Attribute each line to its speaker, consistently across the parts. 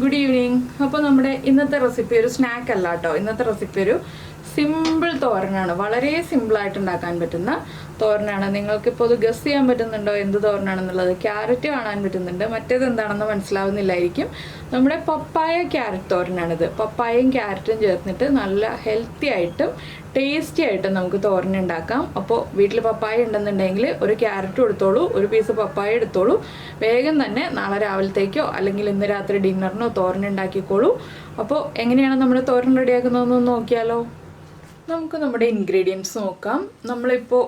Speaker 1: good evening. അപ്പോൾ നമ്മുടെ ഇന്നത്തെ റെസിപ്പി ഒരു സ്നാക്ക് അല്ല ട്ടോ. ഇന്നത്തെ റെസിപ്പി ഒരു സിമ്പിൾ തോരനാണ്. വളരെ സിമ്പിൾ ആയിട്ട് ഉണ്ടാക്കാൻ പറ്റുന്ന തോരനാണ്. നിങ്ങൾക്ക് ഇപ്പോൾ ഇത് ഗസ് ചെയ്യാൻ പറ്റുന്നുണ്ടോ എന്ത് തോരനാണെന്നുള്ളത്? ക്യാരറ്റ് കാണാൻ പറ്റുന്നുണ്ട്. മറ്റേത് എന്താണെന്ന് മനസ്സിലാവുന്നില്ലായിരിക്കും. നമ്മുടെ പപ്പായ ക്യാരറ്റ് തോരനാണിത്. പപ്പായയും ക്യാരറ്റും ചേർന്നിട്ട് നല്ല ഹെൽത്തി ആയിട്ടും ടേസ്റ്റി ആയിട്ടും നമുക്ക് തോരൻ ഉണ്ടാക്കാം. അപ്പോൾ വീട്ടിൽ പപ്പായ ഉണ്ടെന്നുണ്ടെങ്കിൽ ഒരു ക്യാരറ്റ് എടുത്തോളൂ, ഒരു പീസ് പപ്പായ എടുത്തോളൂ. വേഗം തന്നെ നാളെ രാവിലത്തേക്കോ അല്ലെങ്കിൽ ഇന്ന് രാത്രി ഡിന്നറിനോ തോരൻ ഉണ്ടാക്കിക്കോളൂ. അപ്പോൾ എങ്ങനെയാണ് നമ്മൾ തോരൻ റെഡിയാക്കുന്നതെന്ന് നോക്കിയാലോ? നമുക്ക് നമ്മുടെ ഇൻഗ്രീഡിയൻസ് നോക്കാം. നമ്മളിപ്പോൾ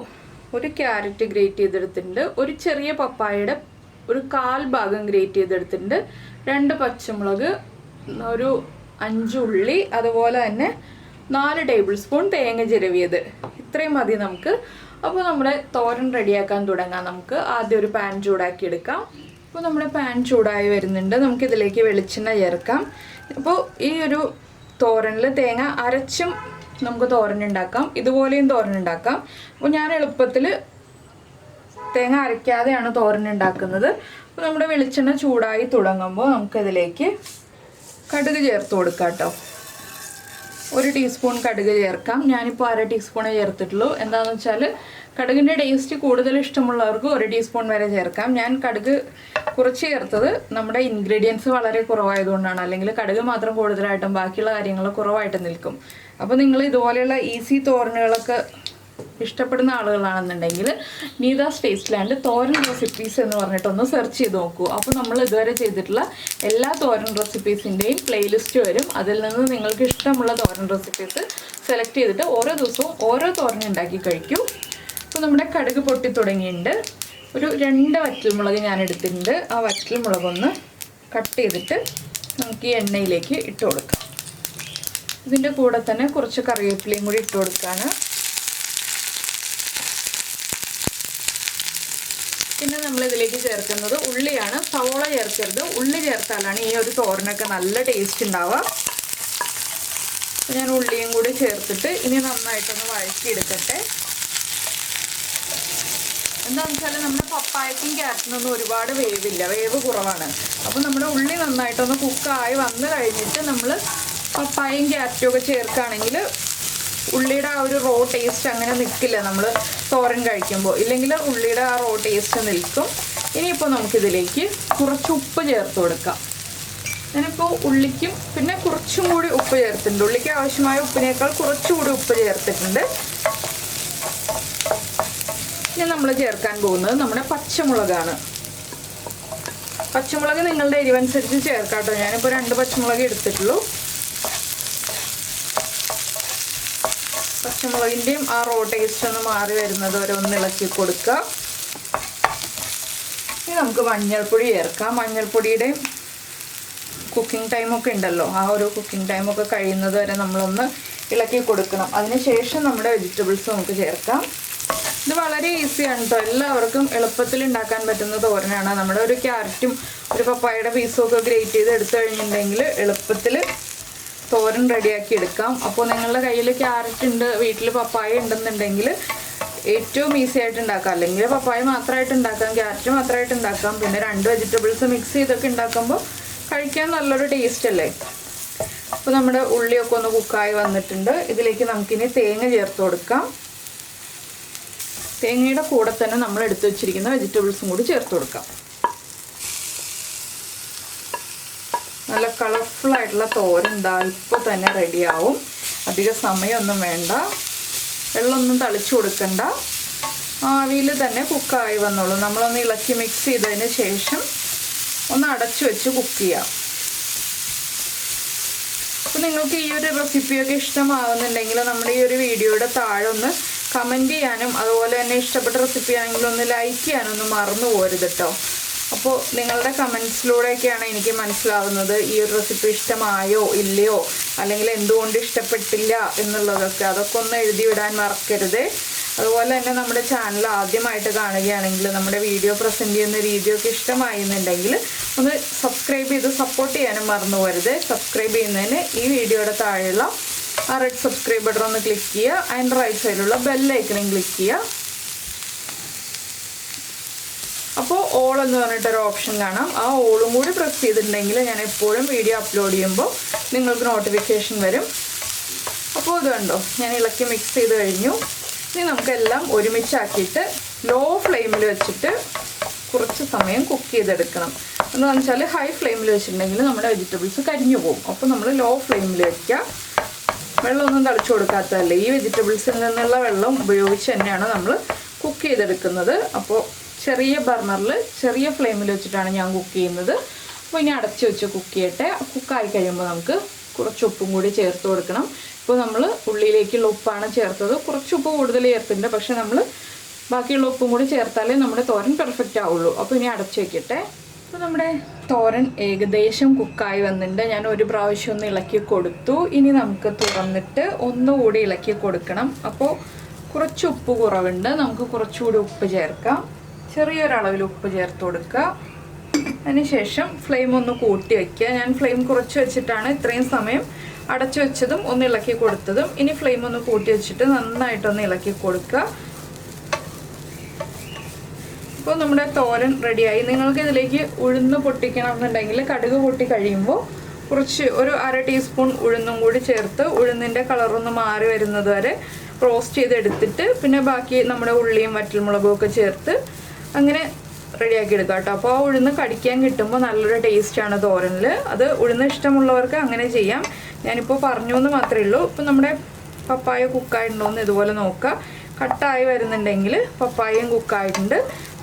Speaker 1: ഒരു ക്യാരറ്റ് ഗ്രേറ്റ് ചെയ്തെടുത്തിട്ടുണ്ട്, ഒരു ചെറിയ പപ്പായയുടെ ഒരു 1/4 ഭാഗം ഗ്രേറ്റ് ചെയ്തെടുത്തിട്ടുണ്ട്, 2 പച്ചമുളക്, ഒരു 5 ഉള്ളി, അതുപോലെ തന്നെ 4 ടേബിൾ സ്പൂൺ തേങ്ങ ചിരവിയത്. ഇത്രയും മതി നമുക്ക്. അപ്പോൾ നമ്മുടെ തോരൻ റെഡിയാക്കാൻ തുടങ്ങാം. നമുക്ക് ആദ്യം ഒരു പാൻ ചൂടാക്കി എടുക്കാം. അപ്പോൾ നമ്മുടെ പാൻ ചൂടായി വരുന്നുണ്ട്. നമുക്കിതിലേക്ക് വെളിച്ചെണ്ണ ചേർക്കാം. അപ്പോൾ ഈ ഒരു തോരനിൽ തേങ്ങ അരച്ചും നമുക്ക് തോരൻ ഉണ്ടാക്കാം, ഇതുപോലെയും തോരൻ ഉണ്ടാക്കാം. അപ്പോൾ ഞാൻ എളുപ്പത്തിൽ തേങ്ങ അരയ്ക്കാതെയാണ് തോരൻ ഉണ്ടാക്കുന്നത്. അപ്പോൾ നമ്മുടെ വെളിച്ചെണ്ണ ചൂടായി തുടങ്ങുമ്പോൾ നമുക്കിതിലേക്ക് കടുക് ചേർത്ത് കൊടുക്കാം കേട്ടോ. 1 ടീസ്പൂൺ കടുക് ചേർക്കാം. ഞാനിപ്പോൾ 1/2 ടീസ്പൂണേ ചേർത്തിട്ടുള്ളൂ. എന്താണെന്ന് വെച്ചാൽ കടുകിൻ്റെ ടേസ്റ്റ് കൂടുതൽ ഇഷ്ടമുള്ളവർക്ക് 1 ടീസ്പൂൺ വരെ ചേർക്കാം. ഞാൻ കടുക് കുറച്ച് ചേർത്തത് നമ്മുടെ ഇൻഗ്രീഡിയൻസ് വളരെ കുറവായതുകൊണ്ടാണ്. അല്ലെങ്കിൽ കടുക് മാത്രം കൂടുതലായിട്ടും ബാക്കിയുള്ള കാര്യങ്ങൾ കുറവായിട്ട് നിൽക്കും. അപ്പോൾ നിങ്ങൾ ഇതുപോലെയുള്ള ഈസി തോരനുകളൊക്കെ ഇഷ്ടപ്പെടുന്ന ആളുകളാണെന്നുണ്ടെങ്കിൽ നീതാസ് ടേസ്റ്റ്ലാൻഡ് തോരൻ റെസിപ്പീസ് എന്ന് പറഞ്ഞിട്ടൊന്ന് സെർച്ച് ചെയ്ത് നോക്കൂ. അപ്പോൾ നമ്മൾ ഇതുവരെ ചെയ്തിട്ടുള്ള എല്ലാ തോരൻ റെസിപ്പീസിൻ്റെയും പ്ലേലിസ്റ്റ് വരും. അതിൽ നിന്ന് നിങ്ങൾക്ക് ഇഷ്ടമുള്ള തോരൻ റെസിപ്പീസ് സെലക്ട് ചെയ്തിട്ട് ഓരോ ദിവസവും ഓരോ തോരൻ ഉണ്ടാക്കി കഴിക്കും. അപ്പോൾ നമ്മുടെ കടുക് പൊട്ടി തുടങ്ങിയിട്ടുണ്ട്. ഒരു 2 വറ്റൽമുളക് ഞാൻ എടുത്തിട്ടുണ്ട്. ആ വറ്റൽമുളകൊന്ന് കട്ട് ചെയ്തിട്ട് നമുക്ക് ഈ എണ്ണയിലേക്ക് ഇട്ട് കൊടുക്കാം. ഇതിൻ്റെ കൂടെ തന്നെ കുറച്ച് കറിവേപ്പിലയും കൂടി ഇട്ട് കൊടുക്കുകയാണ്. പിന്നെ നമ്മളിതിലേക്ക് ചേർക്കുന്നത് ഉള്ളിയാണ്. സവോള ചേർക്കരുത്, ഉള്ളി ചേർത്താലാണ് ഈ ഒരു തോരനൊക്കെ നല്ല ടേസ്റ്റ് ഉണ്ടാവുക. ഞാൻ ഉള്ളിയും കൂടി ചേർത്തിട്ട് ഇനി നന്നായിട്ടൊന്ന് വഴറ്റിയെടുക്കട്ടെ. എന്താണെന്ന് വെച്ചാൽ നമ്മുടെ പപ്പായക്കും ക്യാരറ്റിനൊന്നും ഒരുപാട് വേവില്ല, വേവ് കുറവാണ്. അപ്പോൾ നമ്മുടെ ഉള്ളി നന്നായിട്ടൊന്ന് കുക്കായി വന്നു കഴിഞ്ഞിട്ട് നമ്മൾ പപ്പായയും ക്യാരറ്റും ഒക്കെ ചേർക്കുകയാണെങ്കിൽ ഉള്ളിയുടെ ആ ഒരു റോ ടേസ്റ്റ് അങ്ങനെ നിൽക്കില്ല നമ്മൾ തോരൻ കഴിക്കുമ്പോൾ. ഇല്ലെങ്കിൽ ഉള്ളിയുടെ ആ റോ ടേസ്റ്റ് നിൽക്കും. ഇനിയിപ്പോൾ നമുക്കിതിലേക്ക് കുറച്ച് ഉപ്പ് ചേർത്ത് കൊടുക്കാം. ഞാനിപ്പോൾ ഉള്ളിക്കും പിന്നെ കുറച്ചും കൂടി ഉപ്പ് ചേർത്തിട്ടുണ്ട്. ഉള്ളിക്ക് ആവശ്യമായ ഉപ്പിനേക്കാൾ കുറച്ചുകൂടി ഉപ്പ് ചേർത്തിട്ടുണ്ട്. ഇനി നമ്മൾ ചേർക്കാൻ പോകുന്നത് നമ്മുടെ പച്ചമുളകാണ്. പച്ചമുളക് നിങ്ങളുടെ എരിവനുസരിച്ച് ചേർക്കാം കേട്ടോ. ഞാനിപ്പോൾ 2 പച്ചമുളക് എടുത്തിട്ടുള്ളൂ. പച്ചമുളകിൻ്റെയും ആ റോ ടേസ്റ്റ് ഒന്ന് മാറി വരുന്നത് വരെ ഒന്ന് ഇളക്കി കൊടുക്കുക. ഇനി നമുക്ക് മഞ്ഞൾപ്പൊടി ചേർക്കാം. മഞ്ഞൾപ്പൊടിയുടെയും കുക്കിംഗ് ടൈമൊക്കെ ഉണ്ടല്ലോ, ആ ഒരു കുക്കിംഗ് ടൈമൊക്കെ കഴിയുന്നത് വരെ നമ്മളൊന്ന് ഇളക്കി കൊടുക്കണം. അതിനുശേഷം നമ്മുടെ വെജിറ്റബിൾസ് നമുക്ക് ചേർക്കാം. ഇത് വളരെ ഈസിയാണ് കേട്ടോ. എല്ലാവർക്കും എളുപ്പത്തിൽ ഉണ്ടാക്കാൻ പറ്റുന്ന തോരനാണ്. നമ്മുടെ ഒരു ക്യാരറ്റും ഒരു പപ്പായയുടെ പീസും ഒക്കെ ഗ്രേറ്റ് ചെയ്ത് എടുത്തു കഴിഞ്ഞിട്ടുണ്ടെങ്കിൽ എളുപ്പത്തിൽ തോരൻ റെഡിയാക്കി എടുക്കാം. അപ്പോൾ നിങ്ങളുടെ കയ്യിൽ ക്യാരറ്റ് ഉണ്ട്, വീട്ടിൽ പപ്പായ ഉണ്ടെന്നുണ്ടെങ്കിൽ ഏറ്റവും ഈസി ആയിട്ട് ഉണ്ടാക്കാം. അല്ലെങ്കിൽ പപ്പായ മാത്രമായിട്ട് ഉണ്ടാക്കാം, ക്യാരറ്റ് മാത്രമായിട്ട് ഉണ്ടാക്കാം. പിന്നെ 2 വെജിറ്റബിൾസ് മിക്സ് ചെയ്തൊക്കെ ഉണ്ടാക്കുമ്പോൾ കഴിക്കാൻ നല്ലൊരു ടേസ്റ്റ് അല്ലേ. അപ്പോൾ നമ്മുടെ ഉള്ളിയൊക്കെ ഒന്ന് കുക്കായി വന്നിട്ടുണ്ട്. ഇതിലേക്ക് നമുക്കിനി തേങ്ങ ചേർത്ത് കൊടുക്കാം. തേങ്ങയുടെ കൂടെ തന്നെ നമ്മൾ എടുത്തു വെച്ചിരിക്കുന്ന വെജിറ്റബിൾസും കൂടി ചേർത്ത് കൊടുക്കാം. നല്ല കളർഫുള്ളായിട്ടുള്ള തോരൻ എന്താ ഇപ്പോൾ തന്നെ റെഡിയാവും. അധിക സമയമൊന്നും വേണ്ട, വെള്ളമൊന്നും തളിച്ചു കൊടുക്കണ്ട, ആവിയിൽ തന്നെ കുക്കായി വന്നോളൂ. നമ്മളൊന്ന് ഇളക്കി മിക്സ് ചെയ്തതിന് ശേഷം ഒന്ന് അടച്ചു വെച്ച് കുക്ക് ചെയ്യാം. അപ്പോൾ നിങ്ങൾക്ക് ഈ ഒരു റെസിപ്പിയൊക്കെ ഇഷ്ടമാകുന്നുണ്ടെങ്കിൽ നമ്മുടെ ഈ ഒരു വീഡിയോയുടെ താഴെ ഒന്ന് കമൻറ്റ് ചെയ്യാനും അതുപോലെ തന്നെ ഇഷ്ടപ്പെട്ട റെസിപ്പി ആണെങ്കിലും ഒന്ന് ലൈക്ക് ചെയ്യാനൊന്നും മറന്നു പോരുത് കേട്ടോ. അപ്പോൾ നിങ്ങളുടെ കമൻസിലൂടെയൊക്കെയാണ് എനിക്ക് മനസ്സിലാവുന്നത് ഈ ഒരു റെസിപ്പി ഇഷ്ടമായോ ഇല്ലയോ, അല്ലെങ്കിൽ എന്തുകൊണ്ട് ഇഷ്ടപ്പെട്ടില്ല എന്നുള്ളതൊക്കെ. അതൊക്കെ ഒന്ന് എഴുതി വിടാൻ മറക്കരുത്. അതുപോലെ തന്നെ നമ്മുടെ ചാനൽ ആദ്യമായിട്ട് കാണുകയാണെങ്കിൽ നമ്മുടെ വീഡിയോ പ്രസൻറ്റ് ചെയ്യുന്ന രീതിയൊക്കെ ഇഷ്ടമായിരുന്നുണ്ടെങ്കിൽ ഒന്ന് സബ്സ്ക്രൈബ് ചെയ്ത് സപ്പോർട്ട് ചെയ്യാനും മറന്നു പോരുത്. സബ്സ്ക്രൈബ് ചെയ്യുന്നതിന് ഈ വീഡിയോയുടെ താഴെയുള്ള ആ റെഡ് സബ്സ്ക്രൈബ് ബട്ടൺ ഒന്ന് ക്ലിക്ക് ചെയ്യുക. അതിൻ്റെ റൈറ്റ് സൈഡിലുള്ള ബെൽ ഐക്കണും ക്ലിക്ക് ചെയ്യുക. അപ്പോൾ ഓൾ എന്ന് പറഞ്ഞിട്ടൊരു ഓപ്ഷൻ കാണാം. ആ ഓളും കൂടി പ്രസ് ചെയ്തിട്ടുണ്ടെങ്കിൽ ഞാൻ എപ്പോഴും വീഡിയോ അപ്ലോഡ് ചെയ്യുമ്പോൾ നിങ്ങൾക്ക് നോട്ടിഫിക്കേഷൻ വരും. അപ്പോൾ ഇത് കണ്ടോ, ഞാൻ ഇളക്കി മിക്സ് ചെയ്ത് കഴിഞ്ഞു. ഇനി നമുക്കെല്ലാം ഒരുമിച്ചാക്കിയിട്ട് ലോ ഫ്ലെയിമിൽ വെച്ചിട്ട് കുറച്ച് സമയം കുക്ക് ചെയ്തെടുക്കണം. എന്ന് വെച്ചാൽ ഹൈ ഫ്ലെയിമിൽ വെച്ചിട്ടുണ്ടെങ്കിൽ നമ്മുടെ വെജിറ്റബിൾസ് കരിഞ്ഞു പോകും. അപ്പോൾ നമ്മൾ ലോ ഫ്ലെയിമിൽ വയ്ക്കുക. വെള്ളമൊന്നും തളിച്ചു കൊടുക്കാത്തതല്ലേ, ഈ വെജിറ്റബിൾസിൽ നിന്നുള്ള വെള്ളം ഉപയോഗിച്ച് തന്നെയാണ് നമ്മൾ കുക്ക് ചെയ്തെടുക്കുന്നത്. അപ്പോൾ ചെറിയ ബർണറിൽ ചെറിയ ഫ്ലെയിമിൽ വെച്ചിട്ടാണ് ഞാൻ കുക്ക് ചെയ്യുന്നത്. അപ്പോൾ ഇനി അടച്ച് വെച്ച് കുക്ക് ചെയ്യട്ടെ. കുക്കായി കഴിയുമ്പോൾ നമുക്ക് കുറച്ച് ഉപ്പും കൂടി ചേർത്ത് കൊടുക്കണം. ഇപ്പോൾ നമ്മൾ ഉള്ളിലേക്കുള്ള ഉപ്പാണ് ചേർത്തത്. കുറച്ച് ഉപ്പ് കൂടുതൽ ചേർത്തിട്ടുണ്ട്, പക്ഷെ നമ്മൾ ബാക്കിയുള്ള ഉപ്പും കൂടി ചേർത്താലേ നമ്മുടെ തോരൻ പെർഫെക്റ്റ് ആവുള്ളൂ. അപ്പോൾ ഇനി അടച്ച് വയ്ക്കട്ടെ. അപ്പോൾ നമ്മുടെ തോരൻ ഏകദേശം കുക്കായി വന്നിട്ടുണ്ട്. ഞാൻ ഒരു പ്രാവശ്യം ഒന്ന് ഇളക്കി കൊടുത്തു. ഇനി നമുക്ക് തുറന്നിട്ട് ഒന്നുകൂടി ഇളക്കി കൊടുക്കണം. അപ്പോൾ കുറച്ച് ഉപ്പ് കുറവുണ്ട്, നമുക്ക് കുറച്ചുകൂടി ഉപ്പ് ചേർക്കാം. ചെറിയൊരളവിൽ ഉപ്പ് ചേർത്ത് കൊടുക്കുക. അതിനുശേഷം ഫ്ലെയിം ഒന്ന് കൂട്ടി വയ്ക്കുക. ഞാൻ ഫ്ലെയിം കുറച്ച് വെച്ചിട്ടാണ് ഇത്രയും സമയം അടച്ചു വെച്ചതും ഒന്ന് ഇളക്കി കൊടുത്തതും. ഇനി ഫ്ലെയിം ഒന്ന് കൂട്ടി വെച്ചിട്ട് നന്നായിട്ടൊന്ന് ഇളക്കി കൊടുക്കുക. ഇപ്പോൾ നമ്മുടെ തോരൻ റെഡിയായി. നിങ്ങൾക്ക് ഇതിലേക്ക് ഉഴുന്ന് പൊട്ടിക്കണം എന്നുണ്ടെങ്കിൽ കടുക് പൊട്ടി കഴിയുമ്പോൾ കുറച്ച് ഒരു 1/2 ടീസ്പൂൺ ഉഴുന്നും കൂടി ചേർത്ത് ഉഴുന്നിൻ്റെ കളറൊന്ന് മാറി വരുന്നത് വരെ റോസ്റ്റ് ചെയ്തെടുത്തിട്ട് പിന്നെ ബാക്കി നമ്മുടെ ഉള്ളിയും വറ്റൽമുളകും ഒക്കെ ചേർത്ത് അങ്ങനെ റെഡിയാക്കി എടുക്കാം കേട്ടോ. അപ്പോൾ ആ ഉഴുന്ന് കടിക്കാൻ കിട്ടുമ്പോൾ നല്ലൊരു ടേസ്റ്റാണ് തോരനിൽ. അത് ഉഴുന്ന് ഇഷ്ടമുള്ളവർക്ക് അങ്ങനെ ചെയ്യാം. ഞാനിപ്പോൾ പറഞ്ഞു എന്ന് മാത്രമേ ഉള്ളൂ. ഇപ്പം നമ്മുടെ പപ്പായ കുക്കായിട്ടുണ്ടോയെന്ന് ഇതുപോലെ നോക്കുക. കട്ടായി വരുന്നുണ്ടെങ്കിൽ പപ്പായയും കുക്കായിട്ടുണ്ട്.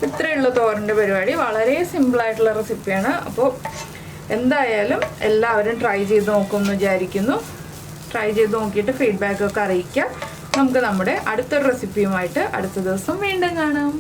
Speaker 1: ഇത്രയേ ഉള്ളൂ തോരൻ്റെ പരിപാടി. വളരെ സിമ്പിളായിട്ടുള്ള റെസിപ്പിയാണ്. അപ്പോൾ എന്തായാലും എല്ലാവരും ട്രൈ ചെയ്ത് നോക്കുമെന്ന് വിചാരിക്കുന്നു. ട്രൈ ചെയ്ത് നോക്കിയിട്ട് ഫീഡ്ബാക്കൊക്കെ അറിയിക്കുക. നമുക്ക് നമ്മുടെ അടുത്തൊരു റെസിപ്പിയുമായിട്ട് അടുത്ത ദിവസം വീണ്ടും കാണാം.